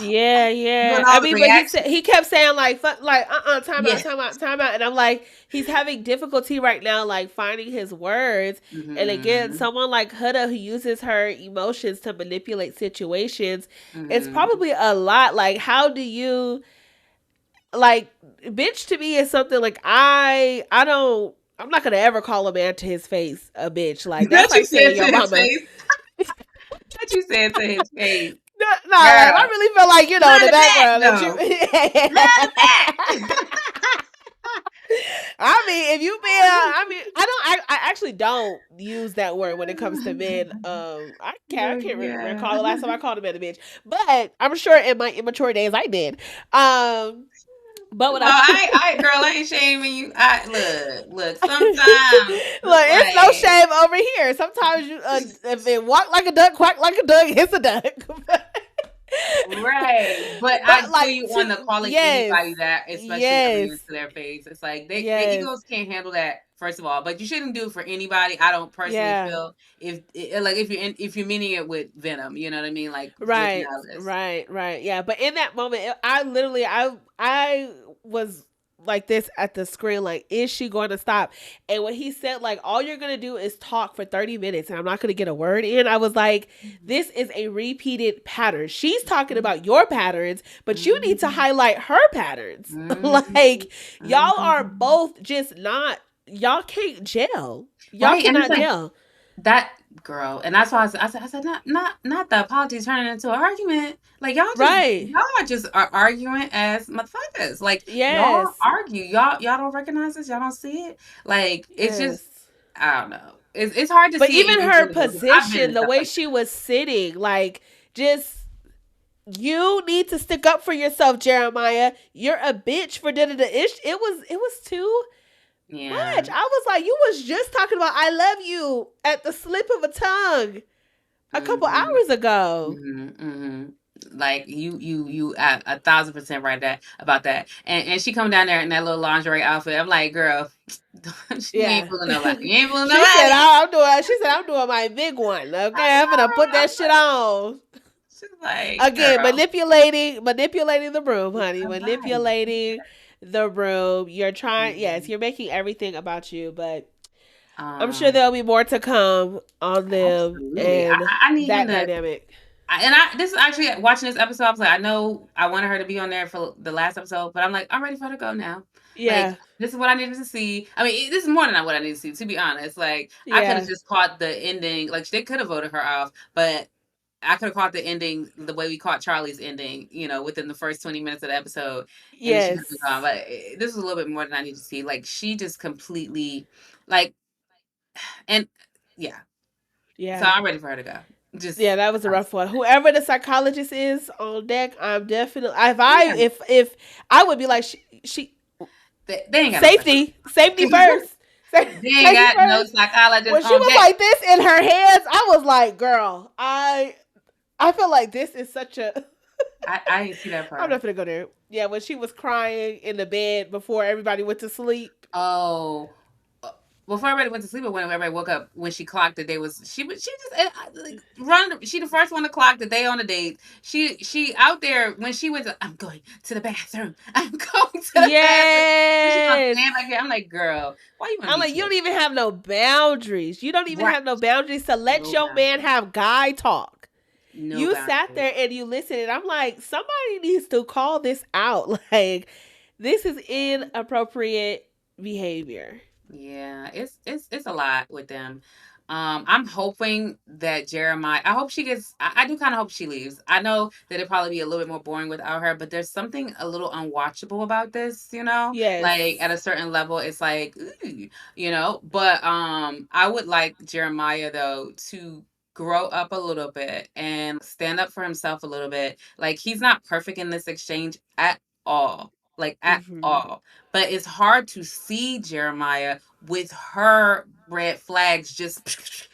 Speaker 1: Yeah,
Speaker 2: doing
Speaker 1: yeah. I
Speaker 2: all the
Speaker 1: mean, but
Speaker 2: reactions.
Speaker 1: he kept saying like time
Speaker 2: Yeah.
Speaker 1: out, time out, time out, and I'm like, he's having difficulty right now, like finding his words. And again,
Speaker 2: Mhm.
Speaker 1: someone like Huda who uses her emotions to manipulate situations, it's
Speaker 2: Mhm.
Speaker 1: probably a lot. Like, how do you like bitch to me is something like I don't. I'm not gonna ever call a man to his face a bitch. Like, that's
Speaker 2: That you
Speaker 1: like
Speaker 2: said
Speaker 1: saying
Speaker 2: to
Speaker 1: your
Speaker 2: his
Speaker 1: mama.
Speaker 2: face. That you said to his face.
Speaker 1: No, like I
Speaker 2: Girl.
Speaker 1: really feel like in
Speaker 2: Run
Speaker 1: the
Speaker 2: it back
Speaker 1: background that you.
Speaker 2: though. Run it back.
Speaker 1: I mean, if you be, I actually don't use that word when it comes to men. I can't
Speaker 2: Yeah.
Speaker 1: recall the last time I called a man a bitch, but I'm sure in my immature days I did. But
Speaker 2: Well,
Speaker 1: when I
Speaker 2: girl, I ain't shaming you. Look. Sometimes,
Speaker 1: look, it's no
Speaker 2: like,
Speaker 1: shame over here. Sometimes you, if it walk like a duck, quack like a duck, it's a duck.
Speaker 2: right. But I
Speaker 1: But
Speaker 2: feel
Speaker 1: like
Speaker 2: you
Speaker 1: to
Speaker 2: on the calling
Speaker 1: yes,
Speaker 2: anybody that, especially a
Speaker 1: yes,
Speaker 2: man, to their face. It's like their
Speaker 1: yes,
Speaker 2: egos can't handle that, first of all. But you shouldn't do it for anybody. I don't personally
Speaker 1: yeah.
Speaker 2: feel if you're meaning it with venom, you know what I mean? Like with
Speaker 1: Right,
Speaker 2: malice.
Speaker 1: right, right. Yeah, but in that moment, I literally, I was like this at the screen, like, is she going to stop? And when he said, like, all you're gonna do is talk for 30 minutes, and I'm not gonna get a word in, I was like, this is a repeated pattern. She's talking about your patterns, but you need to
Speaker 2: Mhm.
Speaker 1: highlight her patterns.
Speaker 2: Mhm.
Speaker 1: Like, y'all are
Speaker 2: Mhm.
Speaker 1: both just not. y'all can't gel. Y'all
Speaker 2: Right. And it's
Speaker 1: cannot
Speaker 2: like
Speaker 1: gel.
Speaker 2: that girl. And that's why I said, not the apology turning into an argument. Like
Speaker 1: Right.
Speaker 2: y'all are just are arguing as motherfuckers. Like y'all
Speaker 1: Yes.
Speaker 2: argue. Y'all don't recognize this. Y'all don't see it. Like it's just,
Speaker 1: Yes.
Speaker 2: I don't know. It's hard to
Speaker 1: But
Speaker 2: see it
Speaker 1: even
Speaker 2: even
Speaker 1: her
Speaker 2: through the book. I've been
Speaker 1: position,
Speaker 2: in
Speaker 1: the
Speaker 2: stuff
Speaker 1: way
Speaker 2: like
Speaker 1: she was sitting, like just you need to stick up for yourself, Jeremiah. You're a bitch for da da da ish. It was too
Speaker 2: that. Yeah.
Speaker 1: much. I was like, you was just talking about I love you at the slip of a tongue a couple
Speaker 2: Mm-hmm.
Speaker 1: hours ago.
Speaker 2: Mm-hmm. Mm-hmm. Like you 1,000% right that about that. And she come down there in that little lingerie outfit. I'm like, girl, you ain't
Speaker 1: Yeah.
Speaker 2: fooling nobody. You ain't fooling
Speaker 1: She said
Speaker 2: nobody.
Speaker 1: I'm doing she said I'm doing my big one. Okay. I'm gonna put
Speaker 2: I
Speaker 1: that
Speaker 2: was
Speaker 1: shit
Speaker 2: like,
Speaker 1: on.
Speaker 2: she's like,
Speaker 1: Again,
Speaker 2: girl,
Speaker 1: manipulating the room, honey.
Speaker 2: right.
Speaker 1: Manipulating the room. You're trying yes,
Speaker 2: Mhm.
Speaker 1: you're making everything about you, but I'm sure
Speaker 2: Um,
Speaker 1: there'll be more to come on them
Speaker 2: absolutely.
Speaker 1: and
Speaker 2: I need him
Speaker 1: that
Speaker 2: to.
Speaker 1: dynamic.
Speaker 2: This is actually watching this episode. I was like, I know I wanted her to be on there for the last episode, but I'm like, I'm ready for her to go now. Like,
Speaker 1: Yeah.
Speaker 2: this is what I needed to see. I mean, this is more than what I needed to see. To be honest, like, I could have
Speaker 1: Yeah.
Speaker 2: just caught the ending. Like, they could have voted her off, but I could have caught the ending the way we caught Charlie's ending. Within the first 20 minutes of the episode, and then she could have been gone.
Speaker 1: Yes.
Speaker 2: But this was a little bit more than I needed to see. Like, she just completely, like, and yeah. So
Speaker 1: Yeah.
Speaker 2: I'm ready for her to go.
Speaker 1: Yeah,
Speaker 2: Just
Speaker 1: that was a rough one. Whoever the psychologist is on deck, I'm definitely if I
Speaker 2: yeah,
Speaker 1: if I would be like she
Speaker 2: they ain't got no psychology.
Speaker 1: safety first.
Speaker 2: They ain't
Speaker 1: Safety
Speaker 2: got no
Speaker 1: first.
Speaker 2: psychologist
Speaker 1: When she
Speaker 2: on
Speaker 1: was
Speaker 2: deck.
Speaker 1: like this in her hands, I was like, girl, I feel like this is such a
Speaker 2: I didn't see that
Speaker 1: I'm
Speaker 2: part.
Speaker 1: not gonna go there. Yeah, when she was crying in the bed before everybody went to sleep.
Speaker 2: Oh, before everybody went to sleep, or when everybody woke up, when she clocked the day was she just like run. She the first one to clock the day on the date. She out there when she went to. I'm going to the bathroom. I'm going to the bathroom. And she gonna
Speaker 1: Yes.
Speaker 2: stand back there. I'm like, girl, why you want to
Speaker 1: I'm
Speaker 2: be
Speaker 1: like, you
Speaker 2: so
Speaker 1: don't even have no boundaries. You don't even
Speaker 2: right?
Speaker 1: have no boundaries to let
Speaker 2: No
Speaker 1: your man
Speaker 2: boundaries.
Speaker 1: have guy talk.
Speaker 2: No
Speaker 1: You sat
Speaker 2: boundaries.
Speaker 1: there and you listened, and I'm like, somebody needs to call this out. Like, this is inappropriate behavior.
Speaker 2: Yeah, it's a lot with them. I'm hoping that Jeremiah. I hope she gets. I do kind of hope she leaves. I know that it'd probably be a little bit more boring without her, but there's something a little unwatchable about this. Like at
Speaker 1: Yes.
Speaker 2: a certain level, it's like, ooh. But I would like Jeremiah though to grow up a little bit and like stand up for himself a little bit. Like he's not perfect in this exchange at all. Like at
Speaker 1: Hmm.
Speaker 2: all. But it's hard to see Jeremiah with her red flags just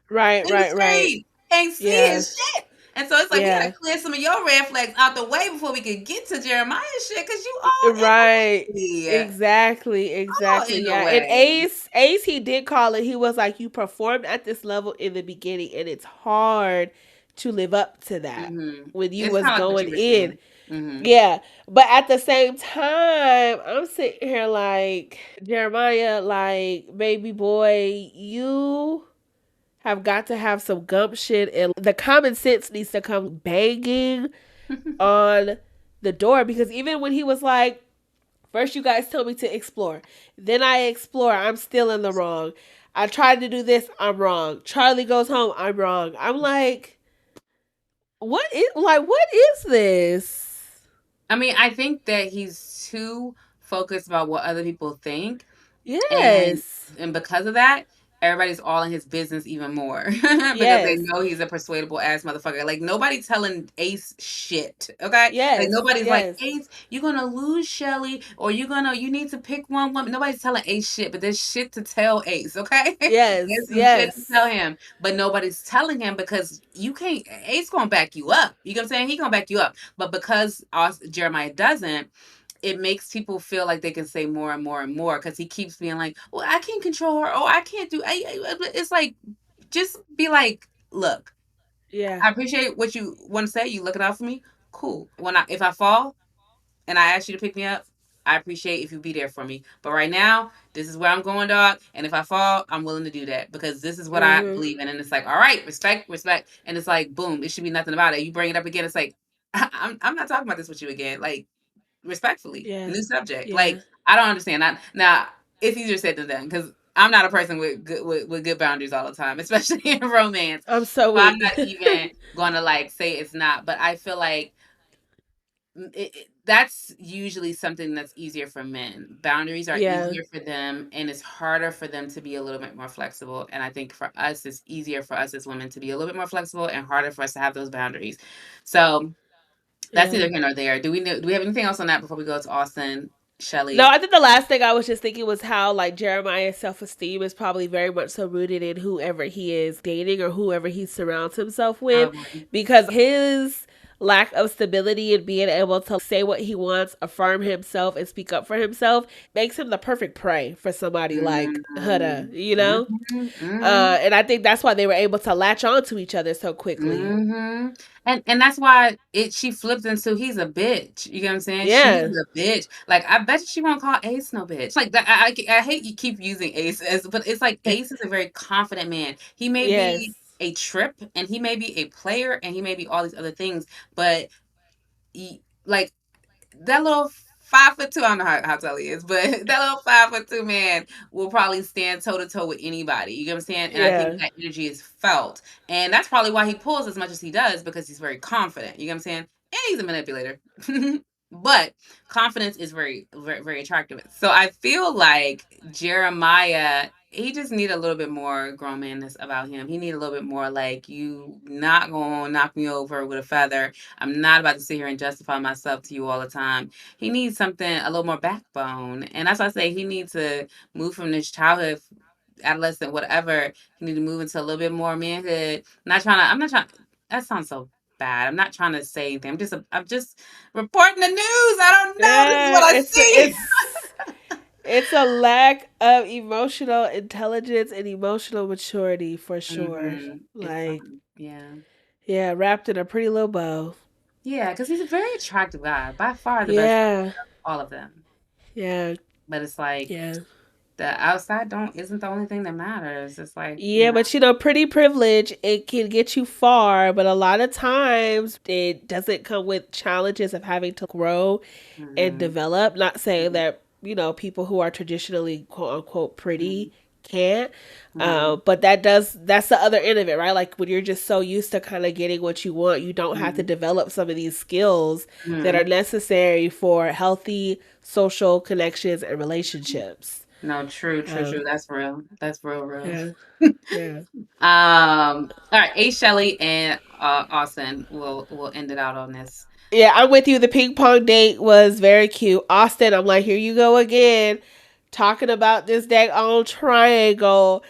Speaker 1: Right,
Speaker 2: in the
Speaker 1: right, right.
Speaker 2: screen. Ain't seeing
Speaker 1: Yeah,
Speaker 2: shit. And so it's like we gotta
Speaker 1: yeah.
Speaker 2: clear some of your red flags out the way before we can get to Jeremiah's shit, because you all in
Speaker 1: Right.
Speaker 2: the way.
Speaker 1: Exactly,
Speaker 2: All
Speaker 1: exactly.
Speaker 2: in the
Speaker 1: Yeah. And
Speaker 2: way.
Speaker 1: Ace, he did call it. He was like, you performed at this level in the beginning, and it's hard to live up to that when you
Speaker 2: It's
Speaker 1: was
Speaker 2: kind of like what
Speaker 1: going
Speaker 2: you were
Speaker 1: in.
Speaker 2: saying. Hmm.
Speaker 1: Yeah. But at the same time, I'm sitting here like, Jeremiah, like, baby boy, you have got to have some gumption and the common sense needs to come banging on the door because even when he was like, first, you guys told me to explore. Then I explore. I'm still in the wrong. I tried to do this. I'm wrong. Charlie goes home. I'm wrong. I'm like, what is this?
Speaker 2: I mean, I think that he's too focused about what other people think. And
Speaker 1: Yes.
Speaker 2: and because of that, everybody's all in his business even more because they
Speaker 1: Yes.
Speaker 2: know he's a persuadable ass motherfucker. Like nobody's telling Ace shit, okay? Like
Speaker 1: Yes.
Speaker 2: nobody's like,
Speaker 1: Yes.
Speaker 2: Ace, you're gonna lose Shelly, or you need to pick one woman. Nobody's telling Ace shit, but there's shit to tell Ace, okay?
Speaker 1: Yes.
Speaker 2: There's some shit to tell
Speaker 1: Yes.
Speaker 2: him, but nobody's telling him because you can't. Ace gonna back you up. You know what I'm saying? He gonna back you up, but because Jeremiah doesn't, it makes people feel like they can say more and more and more because he keeps being like, "Well, I can't control her. Oh, I can't do." It's like, just be like, "Look,
Speaker 1: Yeah.
Speaker 2: I appreciate what you want to say. You looking out for me. Cool. If I fall and I ask you to pick me up, I appreciate if you be there for me. But right now, this is where I'm going, dog. And if I fall, I'm willing to do that because this is what I
Speaker 1: Mm-hmm.
Speaker 2: believe in. And it's like, all right, respect, respect. And it's like, boom, it should be nothing about it. You bring it up again, it's like, I'm not talking about this with you again. Like respectfully,
Speaker 1: Yeah.
Speaker 2: new subject. Like
Speaker 1: Yeah.
Speaker 2: I don't understand. Now it's easier said than done because I'm not a person with good boundaries all the time, especially in romance.
Speaker 1: I'm so
Speaker 2: So I'm
Speaker 1: weak.
Speaker 2: not even gonna like say it's not, but I feel like that's usually something that's easier for men. Boundaries are
Speaker 1: Yeah.
Speaker 2: easier for them, and it's harder for them to be a little bit more flexible. And I think for us, it's easier for us as women to be a little bit more flexible and harder for us to have those boundaries. So that's
Speaker 1: Yeah.
Speaker 2: neither here nor there. Do we have anything else on that before we go to Austin,
Speaker 1: No,
Speaker 2: Shelly?
Speaker 1: I think the last thing I was just thinking was how like Jeremiah's self esteem is probably very much so rooted in whoever he is dating or whoever he surrounds himself with,
Speaker 2: Oh boy.
Speaker 1: because his lack of stability and being able to say what he wants, affirm himself, and speak up for himself makes him the perfect prey for somebody like Huda,
Speaker 2: Mm-hmm.
Speaker 1: you know?
Speaker 2: Mm-hmm.
Speaker 1: And I think that's why they were able to latch on to each other so quickly.
Speaker 2: Mhm. And that's why she flipped into he's a bitch. You get what I'm saying? She's
Speaker 1: Yeah.
Speaker 2: a bitch. Like I bet you she won't call Ace no bitch. Like that, I hate you keep using Ace as, but it's like Ace is a very confident man. He may
Speaker 1: Yes.
Speaker 2: be a trip and he may be a player and he may be all these other things, but like that little 5'2", I don't know how tall he is, but that little 5'2" man will probably stand toe to toe with anybody. You get what I'm saying? And I think
Speaker 1: Yeah.
Speaker 2: that energy is felt. And that's probably why he pulls as much as he does, because he's very confident. You get what I'm saying? And he's a manipulator. But confidence is very, very, very attractive. So I feel like Jeremiah, he just need a little bit more grown manness about him. He need a little bit more like, you not gonna knock me over with a feather. I'm not about to sit here and justify myself to you all the time. He needs something, a little more backbone. And that's why I say he needs to move from this childhood, adolescent, whatever. He need to move into a little bit more manhood. I'm not trying, that sounds so bad. I'm not trying to say anything. I'm just reporting the news. I don't know. This is
Speaker 1: Yeah,
Speaker 2: what I
Speaker 1: it's
Speaker 2: see.
Speaker 1: it's a lack of emotional intelligence and emotional maturity for sure.
Speaker 2: It's
Speaker 1: Like,
Speaker 2: yeah.
Speaker 1: yeah, wrapped in a pretty little bow.
Speaker 2: Yeah, because he's a very attractive guy. By far the best
Speaker 1: Yeah,
Speaker 2: of all of them.
Speaker 1: yeah,
Speaker 2: But it's like
Speaker 1: yeah.
Speaker 2: the outside don't isn't the only thing that matters. It's like,
Speaker 1: Yeah, but you know, pretty privilege, it can get you far, but a lot of times it doesn't come with challenges of having to grow and
Speaker 2: mm-hmm,
Speaker 1: develop. Not saying that, you know, people who are traditionally quote unquote
Speaker 2: mm-hmm,
Speaker 1: pretty can't.
Speaker 2: mm-hmm,
Speaker 1: But that's the other end of it, right? Like when you're just so used to kind of getting what you want, you don't have to develop some of these skills that
Speaker 2: mm-hmm.
Speaker 1: are necessary for healthy social connections and relationships.
Speaker 2: No, true, true,
Speaker 1: Um,
Speaker 2: true. That's real. That's real, real.
Speaker 1: yeah, yeah.
Speaker 2: All right, A Shelly and Austin. We'll end it out on this.
Speaker 1: Yeah, I'm with you. The ping pong date was very cute. Austin, I'm like, here you go again, talking about this dang on triangle.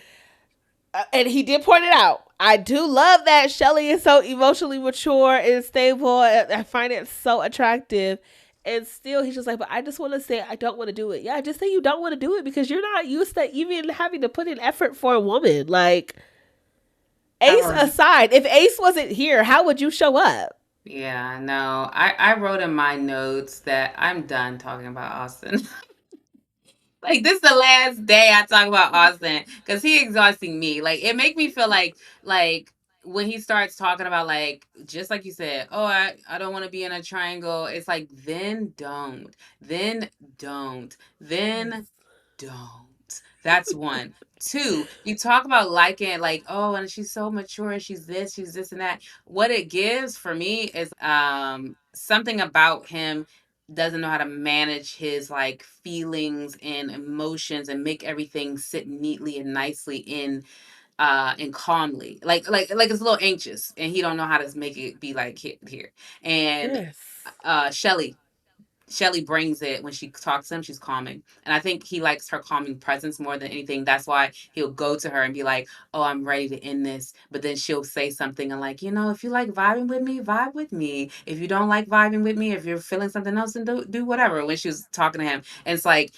Speaker 1: And he did point it out. I do love that Shelly is so emotionally mature and stable. And I find it so attractive. And still, he's just like, but I just want to say I don't want to do it. Yeah, just say you don't want to do it because you're not used to even having to put in effort for a woman. Like,
Speaker 2: I
Speaker 1: Ace
Speaker 2: wrote,
Speaker 1: aside, if Ace wasn't here, how would you show up?
Speaker 2: yeah, no. I wrote in my notes that I'm done talking about Austin. Like this is the last day I talk about Austin because he exhausting me. Like it make me feel like when he starts talking about like just like you said, oh I don't want to be in a triangle. It's like then don't, then
Speaker 1: Yes.
Speaker 2: don't. That's one. Two, you talk about liking like, oh, and she's so mature, she's this and that. What it gives for me is something about him doesn't know how to manage his like feelings and emotions and make everything sit neatly and nicely in and calmly. Like it's a little anxious and he don't know how to make it be like here. And
Speaker 1: Yes.
Speaker 2: Shelly Shelly brings it when she talks to him. She's calming, and I think he likes her calming presence more than anything. That's why he'll go to her and be like, "Oh, I'm ready to end this," but then she'll say something and like, if you like vibing with me, vibe with me. If you don't like vibing with me, if you're feeling something else, then do whatever. When she was talking to him, and it's like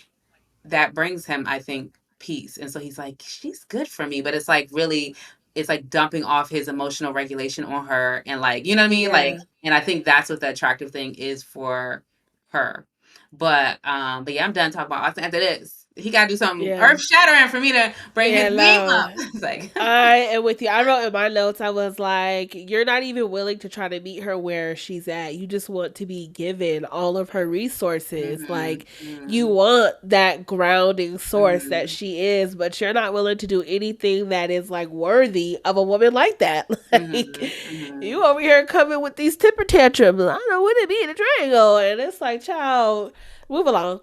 Speaker 2: that brings him, I think, peace. And so he's like, she's good for me, but it's like really. It's like dumping off his emotional regulation on her, and like, you know what I mean? Like,
Speaker 1: Yeah.
Speaker 2: and I think that's what the attractive thing is for her. But yeah, I'm done talking about Austin after this. He got to do something
Speaker 1: Yeah.
Speaker 2: earth shattering for me to bring
Speaker 1: Yeah,
Speaker 2: his name
Speaker 1: no.
Speaker 2: up. It's like,
Speaker 1: I am with you. I wrote in my notes, I was like, you're not even willing to try to meet her where she's at. You just want to be given all of her resources.
Speaker 2: mm-hmm,
Speaker 1: Like, you
Speaker 2: mm-hmm,
Speaker 1: want that grounding source that
Speaker 2: mm-hmm,
Speaker 1: she is, but you're not willing to do anything that is like worthy of a woman like that.
Speaker 2: mm-hmm,
Speaker 1: Like,
Speaker 2: mm-hmm.
Speaker 1: you over here coming with these temper tantrums. I don't know what it be in a triangle. And it's like, child, move along.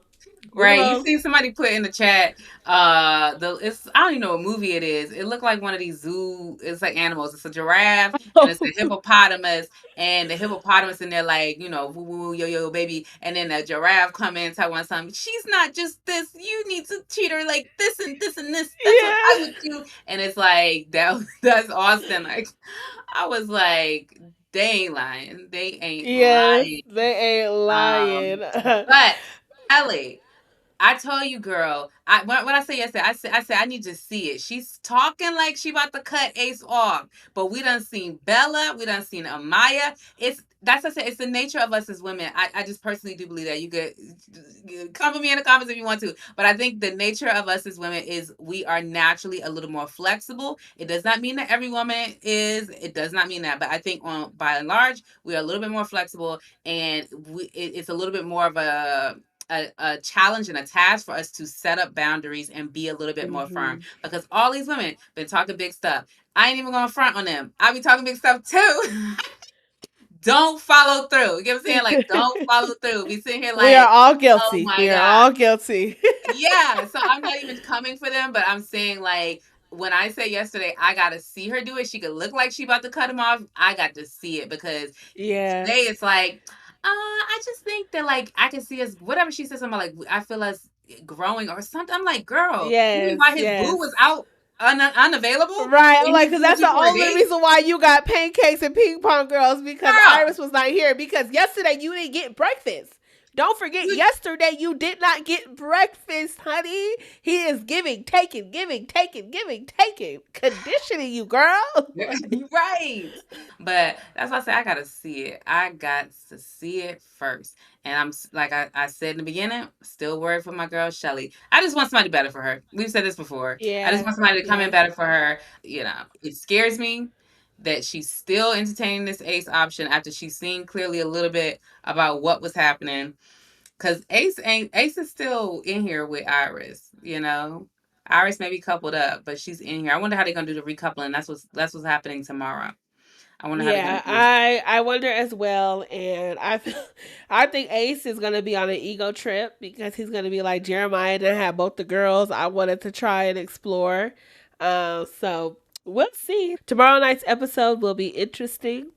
Speaker 1: Move
Speaker 2: Right. You
Speaker 1: along.
Speaker 2: see somebody put in the chat, it's I don't even know what movie it is. It looked like one of these it's like animals. It's a giraffe and it's a hippopotamus, and the hippopotamus in there like, woo woo yo yo baby, and then the giraffe come in and tell one something. She's not just this. You need to treat her like this and this and this. That's what I
Speaker 1: Yeah.
Speaker 2: would do. And it's like that's Austin. Like I was like, they ain't lying. They ain't
Speaker 1: Yes,
Speaker 2: lying.
Speaker 1: they ain't lying.
Speaker 2: But Ellie, I told you, girl. What I say yesterday, I said I need to see it. She's talking like she about to cut Ace off, but we done seen Bella, we done seen Amaya. That's what I said. It's the nature of us as women. I just personally do believe that. You could come with me in the comments if you want to, but I think the nature of us as women is we are naturally a little more flexible. It does not mean that every woman is. It does not mean that, but I think by and large we are a little bit more flexible, and it's a little bit more of a challenge and a task for us to set up boundaries and be a little bit more firm,
Speaker 1: Mhm.
Speaker 2: because all these women been talking big stuff. I ain't even gonna front on them. I be talking big stuff too. Don't follow through. You get what I'm saying? Like, don't follow through. Be sitting here
Speaker 1: We are
Speaker 2: like,
Speaker 1: all
Speaker 2: oh
Speaker 1: guilty.
Speaker 2: my
Speaker 1: We are
Speaker 2: God.
Speaker 1: all guilty.
Speaker 2: Yeah. So I'm not even coming for them, but I'm saying like, when I say yesterday, I got to see her do it. She could look like she about to cut him off. I got to see it, because
Speaker 1: Yeah.
Speaker 2: today it's like, I just think that like I can see us, whatever she says, I'm like, I feel us growing or something. I'm like, girl, you mean
Speaker 1: Yes.
Speaker 2: why his boo
Speaker 1: Yes.
Speaker 2: was out unavailable
Speaker 1: Right. I'm
Speaker 2: and
Speaker 1: like,
Speaker 2: he
Speaker 1: because
Speaker 2: moved
Speaker 1: that's
Speaker 2: you
Speaker 1: the
Speaker 2: for a
Speaker 1: only
Speaker 2: date?
Speaker 1: reason why you got pancakes and ping pong girls, because
Speaker 2: Girl,
Speaker 1: Iris was not here. Because yesterday you didn't get breakfast. Don't forget,
Speaker 2: you
Speaker 1: yesterday you did not get breakfast, honey. He is giving, taking, giving, taking, giving, taking, conditioning you, girl.
Speaker 2: right. But that's why I say I gotta see it. I got to see it first. And like I said in the beginning, still worried for my girl Shelly. I just want somebody better for her. We've said this before. I just
Speaker 1: Yeah.
Speaker 2: want somebody to come in
Speaker 1: Yeah.
Speaker 2: better for her. It scares me that she's still entertaining this Ace option after she's seen clearly a little bit about what was happening. Cause Ace is still in here with Iris. Iris may be coupled up, but she's in here. I wonder how they're gonna do the recoupling. That's what's happening tomorrow. I wonder how they're gonna
Speaker 1: Yeah,
Speaker 2: do.
Speaker 1: I wonder as well, and I think Ace is gonna be on an ego trip because he's gonna be like Jeremiah and have both the girls. I wanted to try and explore, so we'll see. Tomorrow night's episode will be interesting.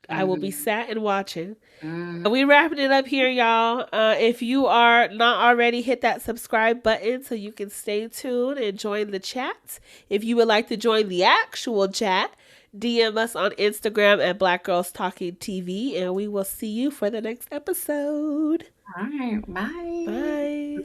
Speaker 1: I will be
Speaker 2: Mm-hmm.
Speaker 1: sat and watching.
Speaker 2: Mm-hmm.
Speaker 1: We wrapping it up here, y'all. If you are not already, hit that subscribe button so you can stay tuned and join the chat. If you would like to join the actual chat, DM us on Instagram at Black Girls Talking TV, and we will see you for the next episode.
Speaker 2: All right. Bye.
Speaker 1: Bye.